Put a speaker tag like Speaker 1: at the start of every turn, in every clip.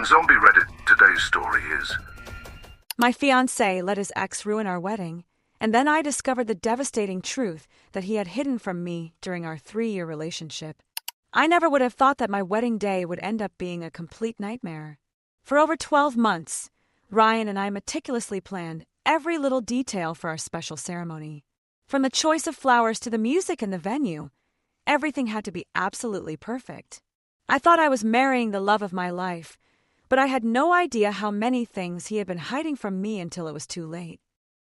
Speaker 1: And Zombie Reddit, today's story is...
Speaker 2: My fiancé let his ex ruin our wedding, and then I discovered the devastating truth that he had hidden from me during our 3-year relationship. I never would have thought that my wedding day would end up being a complete nightmare. For over 12 months, Ryan and I meticulously planned every little detail for our special ceremony. From the choice of flowers to the music and the venue, everything had to be absolutely perfect. I thought I was marrying the love of my life, but I had no idea how many things he had been hiding from me until it was too late.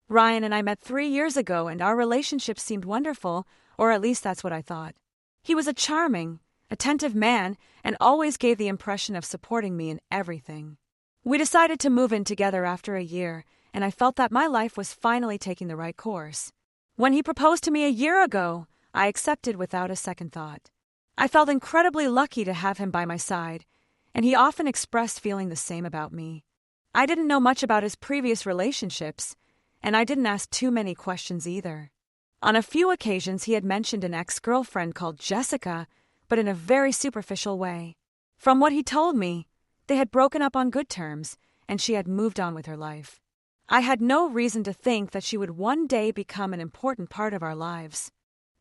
Speaker 2: Ryan and I met 3 years ago, and our relationship seemed wonderful, or at least that's what I thought. He was a charming, attentive man and always gave the impression of supporting me in everything. We decided to move in together after a year, and I felt that my life was finally taking the right course. When he proposed to me a year ago, I accepted without a second thought. I felt incredibly lucky to have him by my side, and he often expressed feeling the same about me. I didn't know much about his previous relationships, and I didn't ask too many questions either. On a few occasions he had mentioned an ex-girlfriend called Jessica, but in a very superficial way. From what he told me, they had broken up on good terms, and she had moved on with her life. I had no reason to think that she would one day become an important part of our lives.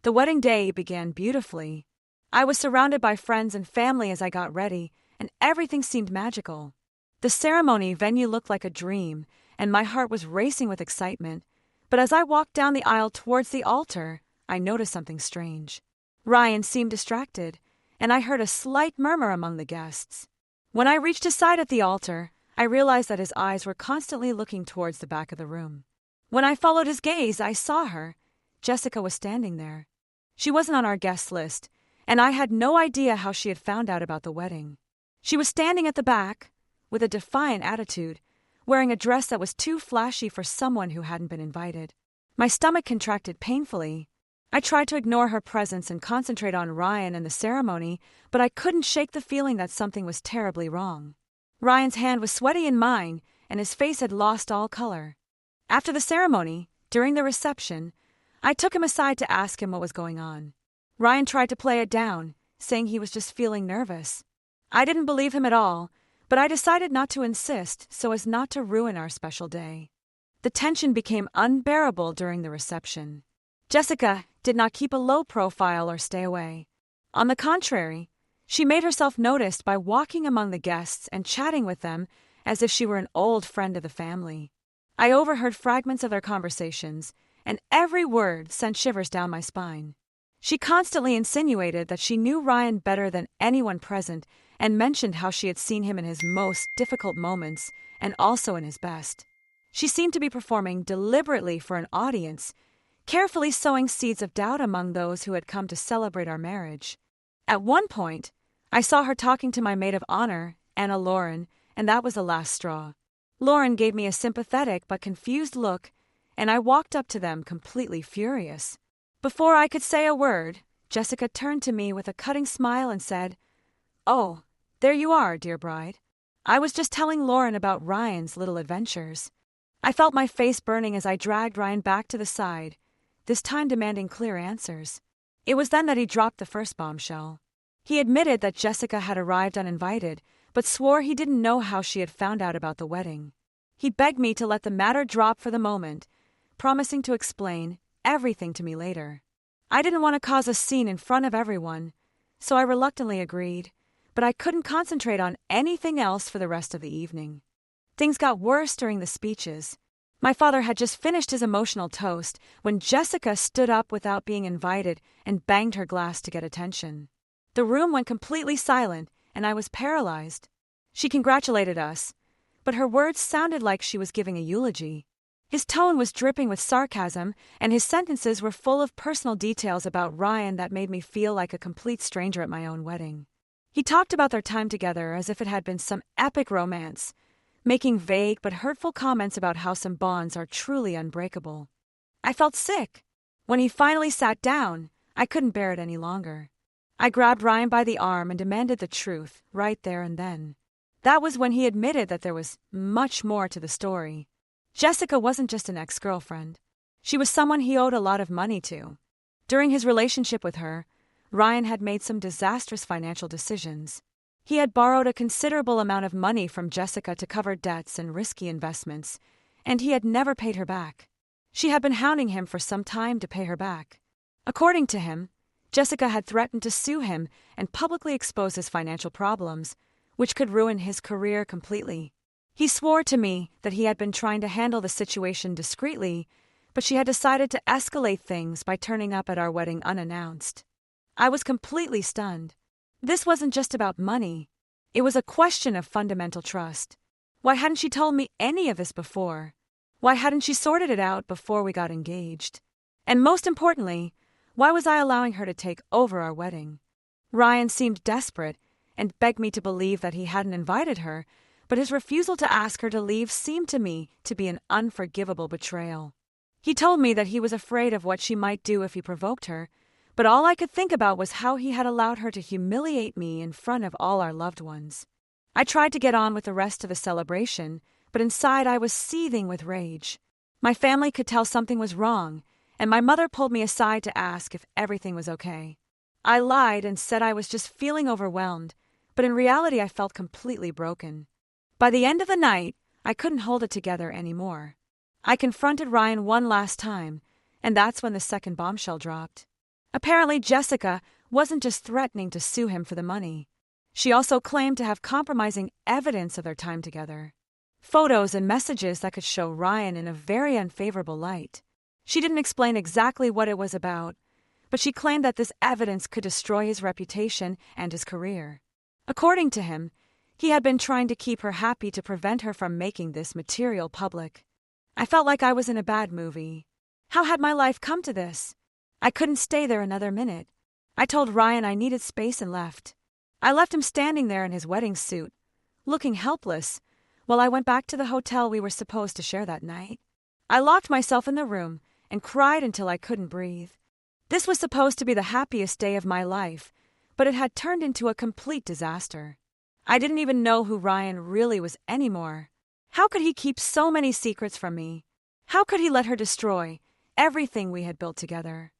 Speaker 2: The wedding day began beautifully. I was surrounded by friends and family as I got ready, and everything seemed magical. The ceremony venue looked like a dream, and my heart was racing with excitement. But as I walked down the aisle towards the altar, I noticed something strange. Ryan seemed distracted, and I heard a slight murmur among the guests. When I reached his side at the altar, I realized that his eyes were constantly looking towards the back of the room. When I followed his gaze, I saw her. Jessica was standing there. She wasn't on our guest list, and I had no idea how she had found out about the wedding. She was standing at the back, with a defiant attitude, wearing a dress that was too flashy for someone who hadn't been invited. My stomach contracted painfully. I tried to ignore her presence and concentrate on Ryan and the ceremony, but I couldn't shake the feeling that something was terribly wrong. Ryan's hand was sweaty in mine, and his face had lost all color. After the ceremony, during the reception, I took him aside to ask him what was going on. Ryan tried to play it down, saying he was just feeling nervous. I didn't believe him at all, but I decided not to insist so as not to ruin our special day. The tension became unbearable during the reception. Jessica did not keep a low profile or stay away. On the contrary, she made herself noticed by walking among the guests and chatting with them as if she were an old friend of the family. I overheard fragments of their conversations, and every word sent shivers down my spine. She constantly insinuated that she knew Ryan better than anyone present and mentioned how she had seen him in his most difficult moments and also in his best. She seemed to be performing deliberately for an audience, carefully sowing seeds of doubt among those who had come to celebrate our marriage. At one point, I saw her talking to my maid of honor, Anna Lauren, and that was the last straw. Lauren gave me a sympathetic but confused look, and I walked up to them completely furious. Before I could say a word, Jessica turned to me with a cutting smile and said, "Oh, there you are, dear bride. I was just telling Lauren about Ryan's little adventures." I felt my face burning as I dragged Ryan back to the side, this time demanding clear answers. It was then that he dropped the first bombshell. He admitted that Jessica had arrived uninvited, but swore he didn't know how she had found out about the wedding. He begged me to let the matter drop for the moment, promising to explain everything to me later. I didn't want to cause a scene in front of everyone, so I reluctantly agreed, but I couldn't concentrate on anything else for the rest of the evening. Things got worse during the speeches. My father had just finished his emotional toast when Jessica stood up without being invited and banged her glass to get attention. The room went completely silent, and I was paralyzed. She congratulated us, but her words sounded like she was giving a eulogy. His tone was dripping with sarcasm, and his sentences were full of personal details about Ryan that made me feel like a complete stranger at my own wedding. He talked about their time together as if it had been some epic romance, making vague but hurtful comments about how some bonds are truly unbreakable. I felt sick. When he finally sat down, I couldn't bear it any longer. I grabbed Ryan by the arm and demanded the truth right there and then. That was when he admitted that there was much more to the story. Jessica wasn't just an ex-girlfriend. She was someone he owed a lot of money to. During his relationship with her, Ryan had made some disastrous financial decisions. He had borrowed a considerable amount of money from Jessica to cover debts and risky investments, and he had never paid her back. She had been hounding him for some time to pay her back. According to him, Jessica had threatened to sue him and publicly expose his financial problems, which could ruin his career completely. He swore to me that he had been trying to handle the situation discreetly, but she had decided to escalate things by turning up at our wedding unannounced. I was completely stunned. This wasn't just about money. It was a question of fundamental trust. Why hadn't she told me any of this before? Why hadn't she sorted it out before we got engaged? And most importantly, why was I allowing her to take over our wedding? Ryan seemed desperate and begged me to believe that he hadn't invited her, but his refusal to ask her to leave seemed to me to be an unforgivable betrayal. He told me that he was afraid of what she might do if he provoked her, but all I could think about was how he had allowed her to humiliate me in front of all our loved ones. I tried to get on with the rest of the celebration, but inside I was seething with rage. My family could tell something was wrong, and my mother pulled me aside to ask if everything was okay. I lied and said I was just feeling overwhelmed, but in reality I felt completely broken. By the end of the night, I couldn't hold it together anymore. I confronted Ryan one last time, and that's when the second bombshell dropped. Apparently, Jessica wasn't just threatening to sue him for the money. She also claimed to have compromising evidence of their time together. Photos and messages that could show Ryan in a very unfavorable light. She didn't explain exactly what it was about, but she claimed that this evidence could destroy his reputation and his career. According to him, he had been trying to keep her happy to prevent her from making this material public. I felt like I was in a bad movie. How had my life come to this? I couldn't stay there another minute. I told Ryan I needed space and left. I left him standing there in his wedding suit, looking helpless, while I went back to the hotel we were supposed to share that night. I locked myself in the room and cried until I couldn't breathe. This was supposed to be the happiest day of my life, but it had turned into a complete disaster. I didn't even know who Ryan really was anymore. How could he keep so many secrets from me? How could he let her destroy everything we had built together?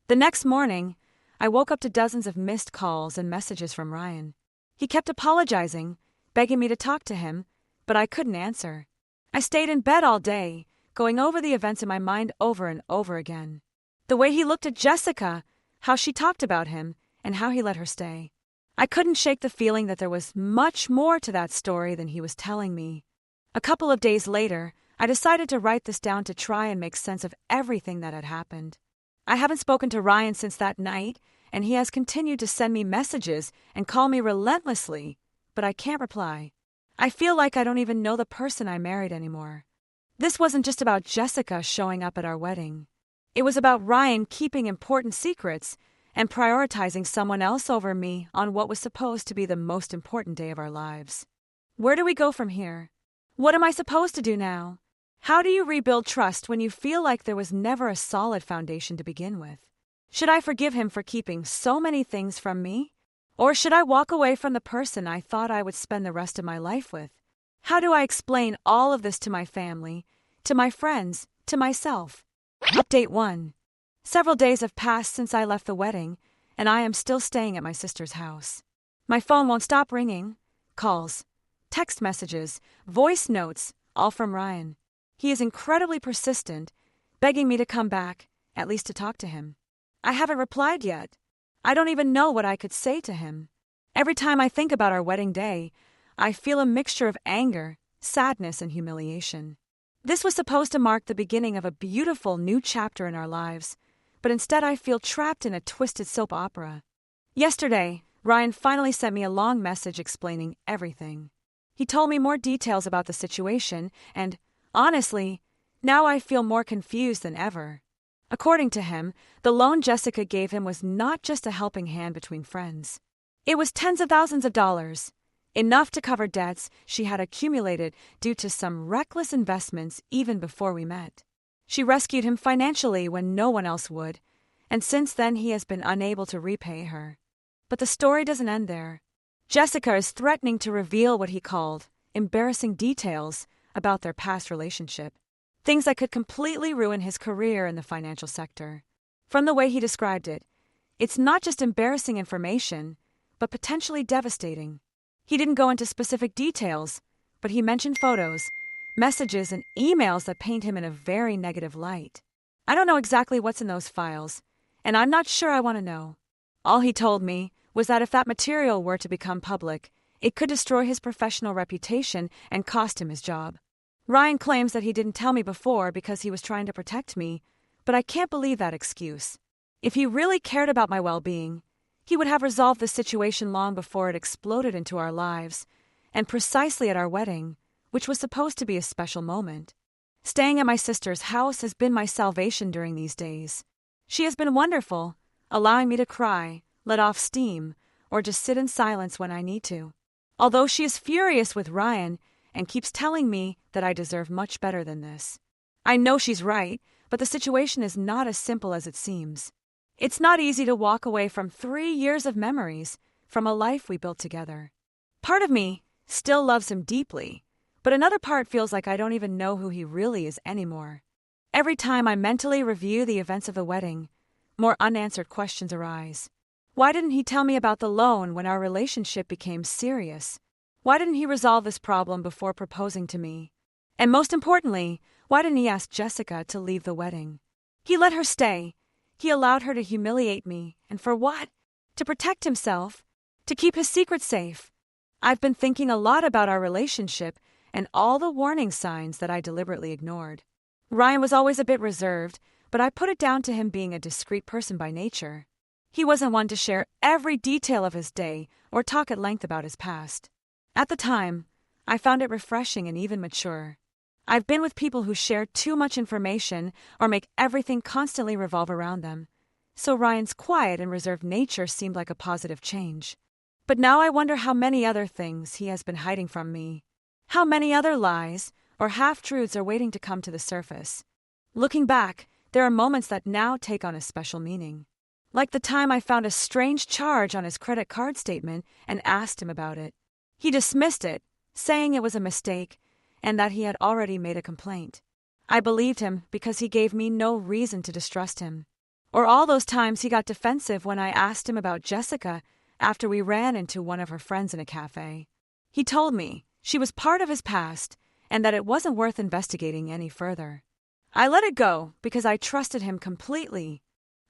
Speaker 2: The next morning, I woke up to dozens of missed calls and messages from Ryan. He kept apologizing, begging me to talk to him, but I couldn't answer. I stayed in bed all day, going over the events in my mind over and over again. The way he looked at Jessica, how she talked about him, and how he let her stay. I couldn't shake the feeling that there was much more to that story than he was telling me. A couple of days later, I decided to write this down to try and make sense of everything that had happened. I haven't spoken to Ryan since that night, and he has continued to send me messages and call me relentlessly, but I can't reply. I feel like I don't even know the person I married anymore. This wasn't just about Jessica showing up at our wedding. It was about Ryan keeping important secrets and prioritizing someone else over me on what was supposed to be the most important day of our lives. Where do we go from here? What am I supposed to do now? How do you rebuild trust when you feel like there was never a solid foundation to begin with? Should I forgive him for keeping so many things from me? Or should I walk away from the person I thought I would spend the rest of my life with? How do I explain all of this to my family, to my friends, to myself? Update 1. Several days have passed since I left the wedding, and I am still staying at my sister's house. My phone won't stop ringing. Calls, text messages, voice notes, all from Ryan. He is incredibly persistent, begging me to come back, at least to talk to him. I haven't replied yet. I don't even know what I could say to him. Every time I think about our wedding day, I feel a mixture of anger, sadness, and humiliation. This was supposed to mark the beginning of a beautiful new chapter in our lives, but instead I feel trapped in a twisted soap opera. Yesterday, Ryan finally sent me a long message explaining everything. He told me more details about the situation, and honestly, now I feel more confused than ever. According to him, the loan Jessica gave him was not just a helping hand between friends. It was tens of thousands of dollars, enough to cover debts she had accumulated due to some reckless investments even before we met. She rescued him financially when no one else would, and since then he has been unable to repay her. But the story doesn't end there. Jessica is threatening to reveal what he called embarrassing details about their past relationship, things that could completely ruin his career in the financial sector. From the way he described it, it's not just embarrassing information, but potentially devastating. He didn't go into specific details, but he mentioned photos, messages, and emails that paint him in a very negative light. I don't know exactly what's in those files, and I'm not sure I want to know. All he told me was that if that material were to become public, it could destroy his professional reputation and cost him his job. Ryan claims that he didn't tell me before because he was trying to protect me, but I can't believe that excuse. If he really cared about my well-being, he would have resolved the situation long before it exploded into our lives, and precisely at our wedding, which was supposed to be a special moment. Staying at my sister's house has been my salvation during these days. She has been wonderful, allowing me to cry, let off steam, or just sit in silence when I need to. Although she is furious with Ryan and keeps telling me that I deserve much better than this. I know she's right, but the situation is not as simple as it seems. It's not easy to walk away from 3 years of memories, from a life we built together. Part of me still loves him deeply, but another part feels like I don't even know who he really is anymore. Every time I mentally review the events of the wedding, more unanswered questions arise. Why didn't he tell me about the loan when our relationship became serious? Why didn't he resolve this problem before proposing to me? And most importantly, why didn't he ask Jessica to leave the wedding? He let her stay. He allowed her to humiliate me. And for what? To protect himself? To keep his secret safe? I've been thinking a lot about our relationship and all the warning signs that I deliberately ignored. Ryan was always a bit reserved, but I put it down to him being a discreet person by nature. He wasn't one to share every detail of his day or talk at length about his past. At the time, I found it refreshing and even mature. I've been with people who share too much information or make everything constantly revolve around them, so Ryan's quiet and reserved nature seemed like a positive change. But now I wonder how many other things he has been hiding from me. How many other lies or half-truths are waiting to come to the surface. Looking back, there are moments that now take on a special meaning. Like the time I found a strange charge on his credit card statement and asked him about it. He dismissed it, saying it was a mistake and that he had already made a complaint. I believed him because he gave me no reason to distrust him. Or all those times he got defensive when I asked him about Jessica after we ran into one of her friends in a cafe. He told me she was part of his past and that it wasn't worth investigating any further. I let it go because I trusted him completely.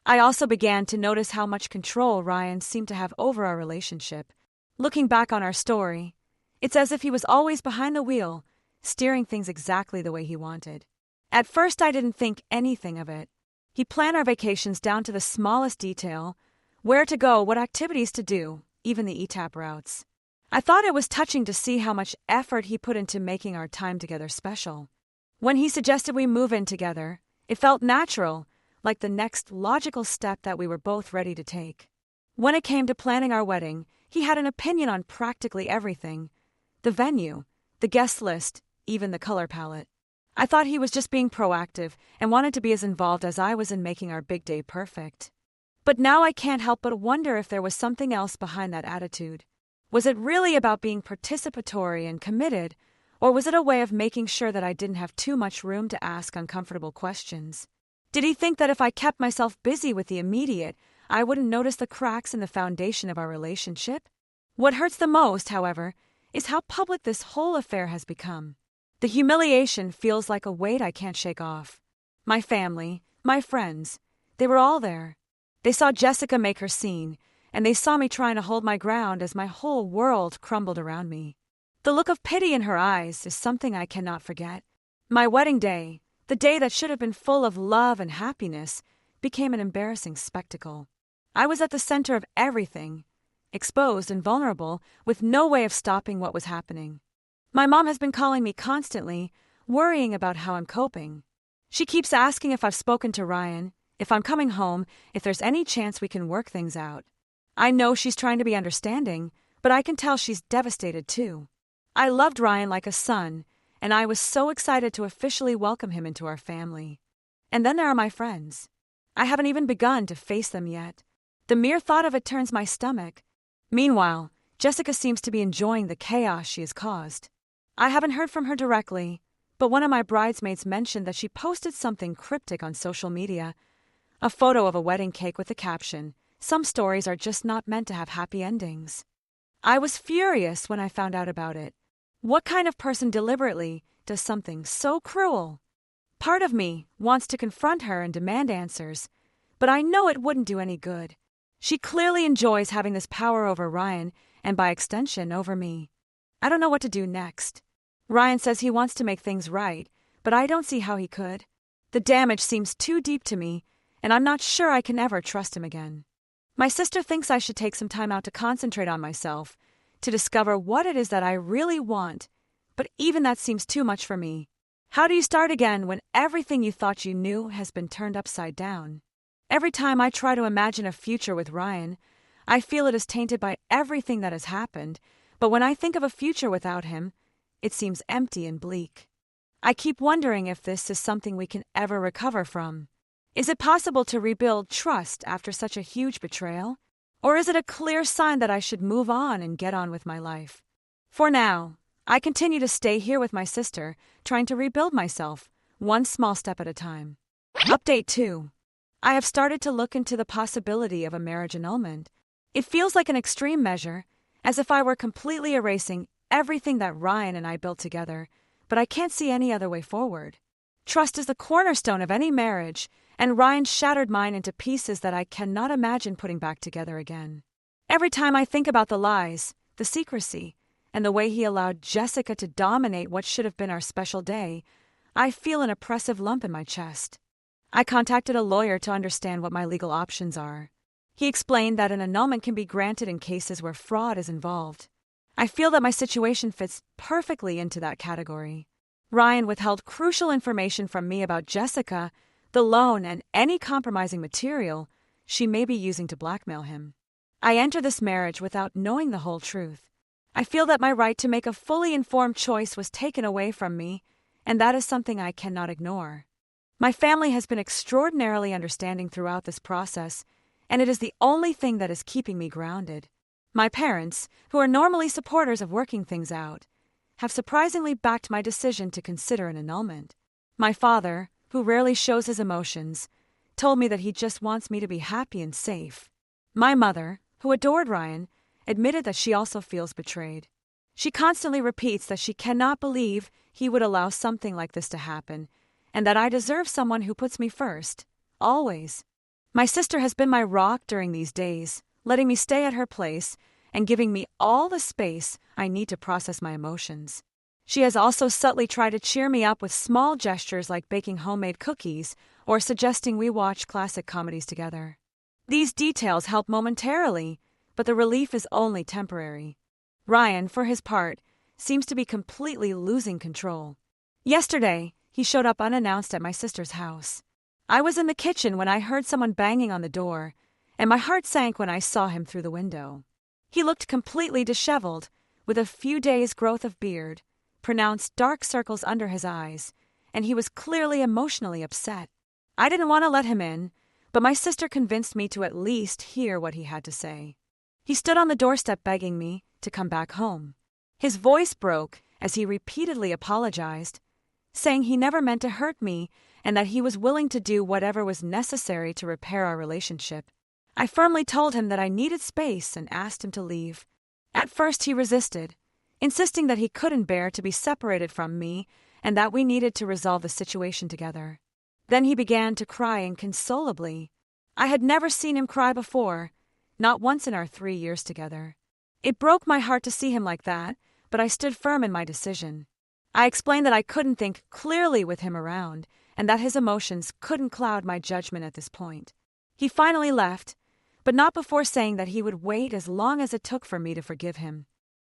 Speaker 2: I also began to notice how much control Ryan seemed to have over our relationship. Looking back on our story, it's as if he was always behind the wheel, steering things exactly the way he wanted. At first, I didn't think anything of it. He planned our vacations down to the smallest detail, where to go, what activities to do, even the ETAP routes. I thought it was touching to see how much effort he put into making our time together special. When he suggested we move in together, it felt natural, like the next logical step that we were both ready to take. When it came to planning our wedding, he had an opinion on practically everything. The venue, the guest list, even the color palette. I thought he was just being proactive and wanted to be as involved as I was in making our big day perfect. But now I can't help but wonder if there was something else behind that attitude. Was it really about being participatory and committed, or was it a way of making sure that I didn't have too much room to ask uncomfortable questions? Did he think that if I kept myself busy with the immediate, I wouldn't notice the cracks in the foundation of our relationship? What hurts the most, however, is how public this whole affair has become. The humiliation feels like a weight I can't shake off. My family, my friends, they were all there. They saw Jessica make her scene, and they saw me trying to hold my ground as my whole world crumbled around me. The look of pity in her eyes is something I cannot forget. My wedding day, the day that should have been full of love and happiness, became an embarrassing spectacle. I was at the center of everything, exposed and vulnerable, with no way of stopping what was happening. My mom has been calling me constantly, worrying about how I'm coping. She keeps asking if I've spoken to Ryan, if I'm coming home, if there's any chance we can work things out. I know she's trying to be understanding, but I can tell she's devastated too. I loved Ryan like a son, and I was so excited to officially welcome him into our family. And then there are my friends. I haven't even begun to face them yet. The mere thought of it turns my stomach. Meanwhile, Jessica seems to be enjoying the chaos she has caused. I haven't heard from her directly, but one of my bridesmaids mentioned that she posted something cryptic on social media. A photo of a wedding cake with the caption, "Some stories are just not meant to have happy endings." I was furious when I found out about it. What kind of person deliberately does something so cruel? Part of me wants to confront her and demand answers, but I know it wouldn't do any good. She clearly enjoys having this power over Ryan and by extension over me. I don't know what to do next. Ryan says he wants to make things right, but I don't see how he could. The damage seems too deep to me, and I'm not sure I can ever trust him again. My sister thinks I should take some time out to concentrate on myself, to discover what it is that I really want, but even that seems too much for me. How do you start again when everything you thought you knew has been turned upside down? Every time I try to imagine a future with Ryan, I feel it is tainted by everything that has happened, but when I think of a future without him, it seems empty and bleak. I keep wondering if this is something we can ever recover from. Is it possible to rebuild trust after such a huge betrayal? Or is it a clear sign that I should move on and get on with my life? For now, I continue to stay here with my sister, trying to rebuild myself, one small step at a time. Update 2. I have started to look into the possibility of a marriage annulment. It feels like an extreme measure, as if I were completely erasing everything that Ryan and I built together, but I can't see any other way forward. Trust is the cornerstone of any marriage, and Ryan shattered mine into pieces that I cannot imagine putting back together again. Every time I think about the lies, the secrecy, and the way he allowed Jessica to dominate what should have been our special day, I feel an oppressive lump in my chest. I contacted a lawyer to understand what my legal options are. He explained that an annulment can be granted in cases where fraud is involved. I feel that my situation fits perfectly into that category. Ryan withheld crucial information from me about Jessica, the loan, and any compromising material she may be using to blackmail him. I enter this marriage without knowing the whole truth. I feel that my right to make a fully informed choice was taken away from me, and that is something I cannot ignore. My family has been extraordinarily understanding throughout this process, and it is the only thing that is keeping me grounded. My parents, who are normally supporters of working things out, have surprisingly backed my decision to consider an annulment. My father, who rarely shows his emotions, told me that he just wants me to be happy and safe. My mother, who adored Ryan, admitted that she also feels betrayed. She constantly repeats that she cannot believe he would allow something like this to happen, and that I deserve someone who puts me first, always. My sister has been my rock during these days, letting me stay at her place and giving me all the space I need to process my emotions. She has also subtly tried to cheer me up with small gestures like baking homemade cookies or suggesting we watch classic comedies together. These details help momentarily, but the relief is only temporary. Ryan, for his part, seems to be completely losing control. Yesterday, he showed up unannounced at my sister's house. I was in the kitchen when I heard someone banging on the door, and my heart sank when I saw him through the window. He looked completely disheveled, with a few days' growth of beard, pronounced dark circles under his eyes, and he was clearly emotionally upset. I didn't want to let him in, but my sister convinced me to at least hear what he had to say. He stood on the doorstep begging me to come back home. His voice broke as he repeatedly apologized, saying he never meant to hurt me and that he was willing to do whatever was necessary to repair our relationship. I firmly told him that I needed space and asked him to leave. At first he resisted, insisting that he couldn't bear to be separated from me and that we needed to resolve the situation together. Then he began to cry inconsolably. I had never seen him cry before, not once in our 3 years together. It broke my heart to see him like that, but I stood firm in my decision. I explained that I couldn't think clearly with him around, and that his emotions couldn't cloud my judgment at this point. He finally left, but not before saying that he would wait as long as it took for me to forgive him.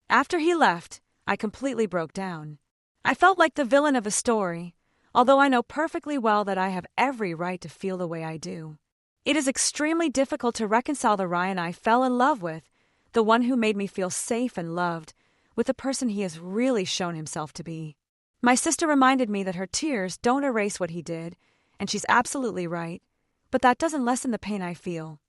Speaker 2: After he left, I completely broke down. I felt like the villain of a story, although I know perfectly well that I have every right to feel the way I do. It is extremely difficult to reconcile the Ryan I fell in love with, the one who made me feel safe and loved, with the person he has really shown himself to be. My sister reminded me that her tears don't erase what he did, and she's absolutely right, but that doesn't lessen the pain I feel.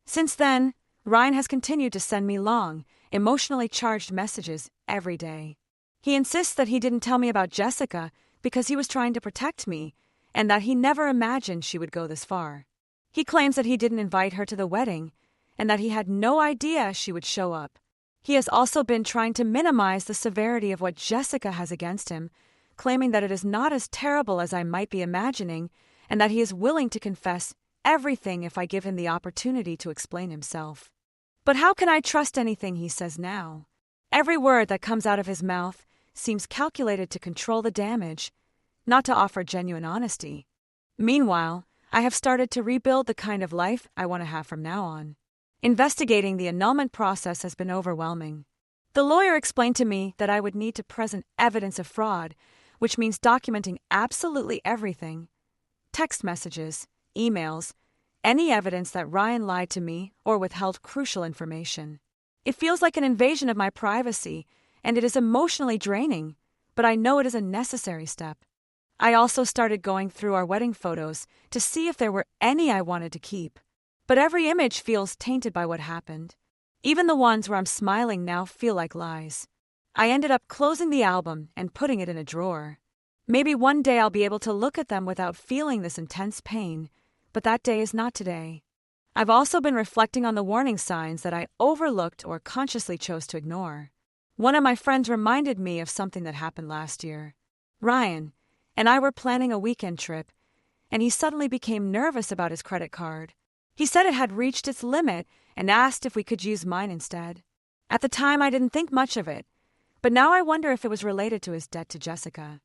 Speaker 2: Since then, Ryan has continued to send me long, emotionally charged messages every day. He insists that he didn't tell me about Jessica because he was trying to protect me, and that he never imagined she would go this far. He claims that he didn't invite her to the wedding, and that he had no idea she would show up. He has also been trying to minimize the severity of what Jessica has against him, claiming that it is not as terrible as I might be imagining, and that he is willing to confess everything if I give him the opportunity to explain himself. But how can I trust anything he says now? Every word that comes out of his mouth seems calculated to control the damage, not to offer genuine honesty. Meanwhile, I have started to rebuild the kind of life I want to have from now on. Investigating the annulment process has been overwhelming. The lawyer explained to me that I would need to present evidence of fraud, which means documenting absolutely everything: text messages, emails, any evidence that Ryan lied to me or withheld crucial information. It feels like an invasion of my privacy, and it is emotionally draining, but I know it is a necessary step. I also started going through our wedding photos to see if there were any I wanted to keep. But every image feels tainted by what happened. Even the ones where I'm smiling now feel like lies. I ended up closing the album and putting it in a drawer. Maybe one day I'll be able to look at them without feeling this intense pain, but that day is not today. I've also been reflecting on the warning signs that I overlooked or consciously chose to ignore. One of my friends reminded me of something that happened last year. Ryan and I were planning a weekend trip, and he suddenly became nervous about his credit card. He said it had reached its limit and asked if we could use mine instead. At the time, I didn't think much of it, but now I wonder if it was related to his debt to Jessica.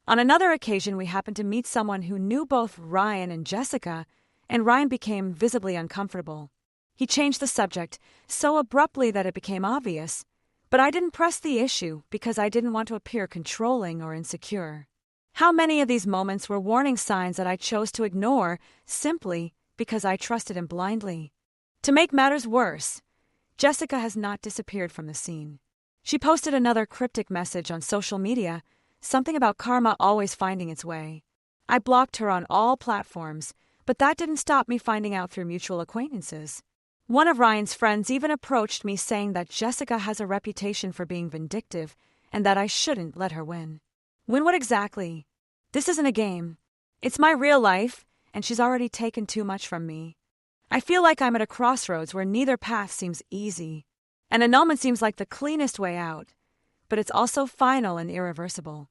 Speaker 2: On another occasion, we happened to meet someone who knew both Ryan and Jessica, and Ryan became visibly uncomfortable. He changed the subject so abruptly that it became obvious, but I didn't press the issue because I didn't want to appear controlling or insecure. How many of these moments were warning signs that I chose to ignore simply because I trusted him blindly? To make matters worse, Jessica has not disappeared from the scene. She posted another cryptic message on social media, something about karma always finding its way. I blocked her on all platforms, but that didn't stop me finding out through mutual acquaintances. One of Ryan's friends even approached me saying that Jessica has a reputation for being vindictive and that I shouldn't let her win. Win what exactly? This isn't a game. It's my real life, and she's already taken too much from me. I feel like I'm at a crossroads where neither path seems easy. An annulment seems like the cleanest way out, but it's also final and irreversible.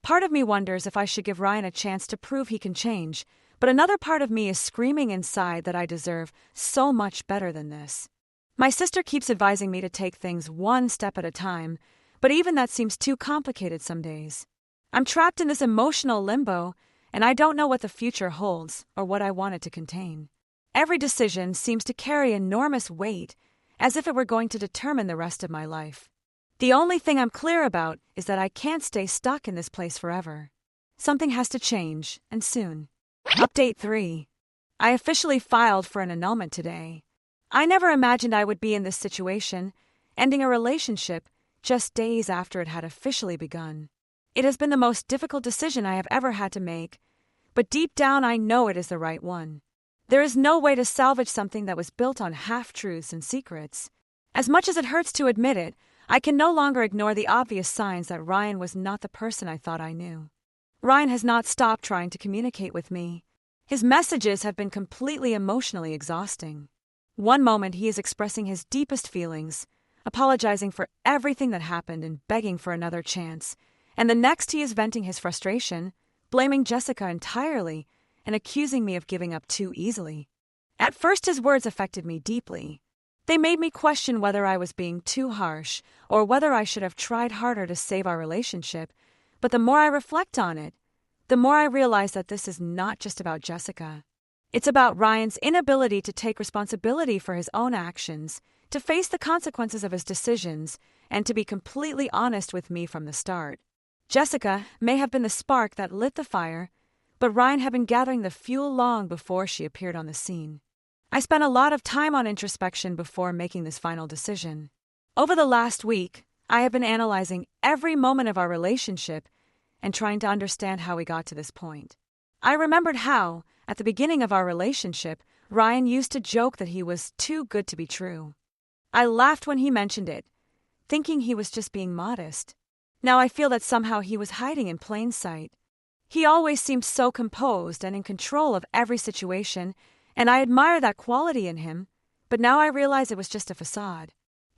Speaker 2: Part of me wonders if I should give Ryan a chance to prove he can change, but another part of me is screaming inside that I deserve so much better than this. My sister keeps advising me to take things one step at a time, but even that seems too complicated some days. I'm trapped in this emotional limbo, and I don't know what the future holds or what I want it to contain. Every decision seems to carry enormous weight, as if it were going to determine the rest of my life. The only thing I'm clear about is that I can't stay stuck in this place forever. Something has to change, and soon. Update 3. I officially filed for an annulment today. I never imagined I would be in this situation, ending a relationship just days after it had officially begun. It has been the most difficult decision I have ever had to make, but deep down I know it is the right one. There is no way to salvage something that was built on half-truths and secrets. As much as it hurts to admit it, I can no longer ignore the obvious signs that Ryan was not the person I thought I knew. Ryan has not stopped trying to communicate with me. His messages have been completely emotionally exhausting. One moment he is expressing his deepest feelings, apologizing for everything that happened and begging for another chance, and the next he is venting his frustration, blaming Jessica entirely, and accusing me of giving up too easily. At first his words affected me deeply. They made me question whether I was being too harsh or whether I should have tried harder to save our relationship, but the more I reflect on it, the more I realize that this is not just about Jessica. It's about Ryan's inability to take responsibility for his own actions, to face the consequences of his decisions, and to be completely honest with me from the start. Jessica may have been the spark that lit the fire, but Ryan had been gathering the fuel long before she appeared on the scene. I spent a lot of time on introspection before making this final decision. Over the last week, I have been analyzing every moment of our relationship and trying to understand how we got to this point. I remembered how, at the beginning of our relationship, Ryan used to joke that he was too good to be true. I laughed when he mentioned it, thinking he was just being modest. Now I feel that somehow he was hiding in plain sight. He always seemed so composed and in control of every situation, and I admire that quality in him, but now I realize it was just a facade.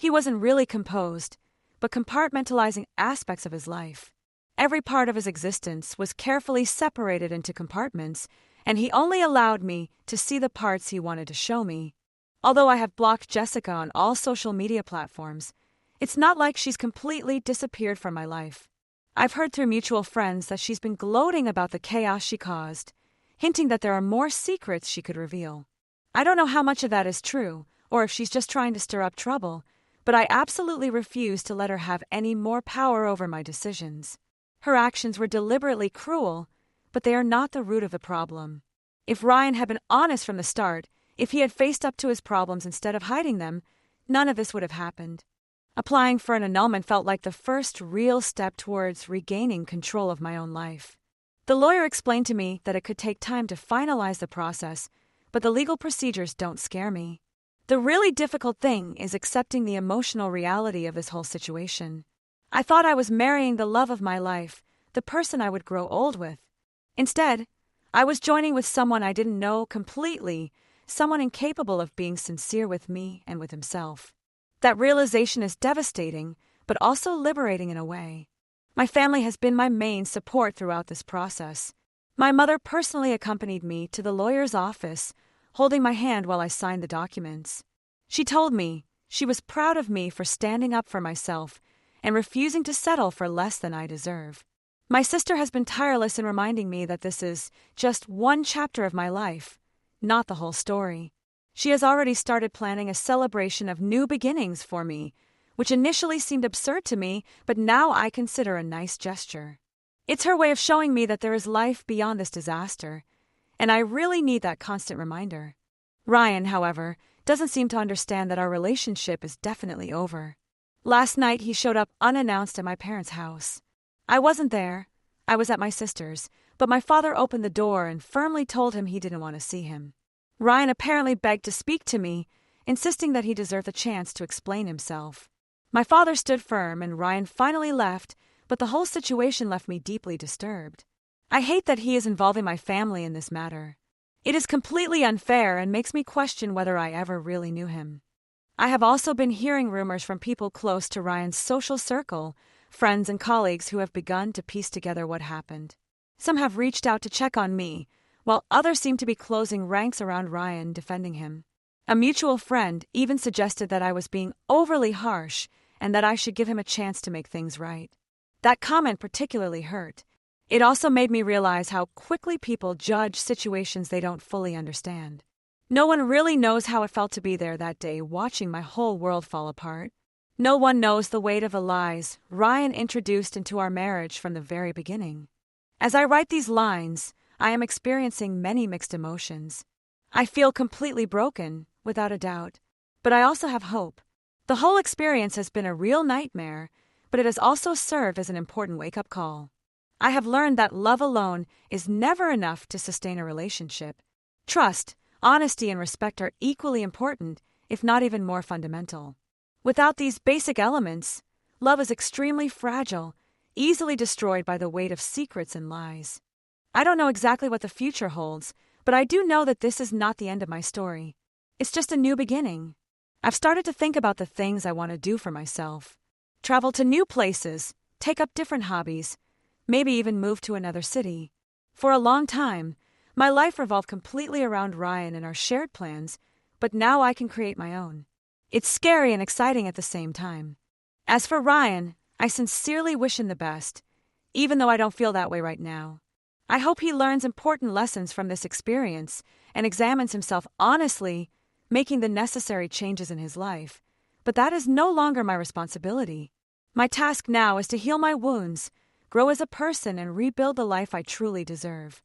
Speaker 2: He wasn't really composed, but compartmentalizing aspects of his life. Every part of his existence was carefully separated into compartments, and he only allowed me to see the parts he wanted to show me. Although I have blocked Jessica on all social media platforms, it's not like she's completely disappeared from my life. I've heard through mutual friends that she's been gloating about the chaos she caused, hinting that there are more secrets she could reveal. I don't know how much of that is true, or if she's just trying to stir up trouble, but I absolutely refuse to let her have any more power over my decisions. Her actions were deliberately cruel, but they are not the root of the problem. If Ryan had been honest from the start, if he had faced up to his problems instead of hiding them, none of this would have happened. Applying for an annulment felt like the first real step towards regaining control of my own life. The lawyer explained to me that it could take time to finalize the process, but the legal procedures don't scare me. The really difficult thing is accepting the emotional reality of this whole situation. I thought I was marrying the love of my life, the person I would grow old with. Instead, I was joining with someone I didn't know completely, someone incapable of being sincere with me and with himself. That realization is devastating, but also liberating in a way. My family has been my main support throughout this process. My mother personally accompanied me to the lawyer's office, holding my hand while I signed the documents. She told me she was proud of me for standing up for myself and refusing to settle for less than I deserve. My sister has been tireless in reminding me that this is just one chapter of my life, not the whole story. She has already started planning a celebration of new beginnings for me, which initially seemed absurd to me, but now I consider a nice gesture. It's her way of showing me that there is life beyond this disaster, and I really need that constant reminder. Ryan, however, doesn't seem to understand that our relationship is definitely over. Last night he showed up unannounced at my parents' house. I wasn't there. I was at my sister's, but my father opened the door and firmly told him he didn't want to see him. Ryan apparently begged to speak to me, insisting that he deserved a chance to explain himself. My father stood firm and Ryan finally left, but the whole situation left me deeply disturbed. I hate that he is involving my family in this matter. It is completely unfair and makes me question whether I ever really knew him. I have also been hearing rumors from people close to Ryan's social circle, friends and colleagues who have begun to piece together what happened. Some have reached out to check on me, while others seem to be closing ranks around Ryan, defending him. A mutual friend even suggested that I was being overly harsh and that I should give him a chance to make things right. That comment particularly hurt. It also made me realize how quickly people judge situations they don't fully understand. No one really knows how it felt to be there that day, watching my whole world fall apart. No one knows the weight of the lies Ryan introduced into our marriage from the very beginning. As I write these lines, I am experiencing many mixed emotions. I feel completely broken, without a doubt, but I also have hope. The whole experience has been a real nightmare, but it has also served as an important wake-up call. I have learned that love alone is never enough to sustain a relationship. Trust, honesty, and respect are equally important, if not even more fundamental. Without these basic elements, love is extremely fragile, easily destroyed by the weight of secrets and lies. I don't know exactly what the future holds, but I do know that this is not the end of my story. It's just a new beginning. I've started to think about the things I want to do for myself. Travel to new places, take up different hobbies, maybe even move to another city. For a long time, my life revolved completely around Ryan and our shared plans, but now I can create my own. It's scary and exciting at the same time. As for Ryan, I sincerely wish him the best, even though I don't feel that way right now. I hope he learns important lessons from this experience and examines himself honestly, making the necessary changes in his life. But that is no longer my responsibility. My task now is to heal my wounds, grow as a person, and rebuild the life I truly deserve.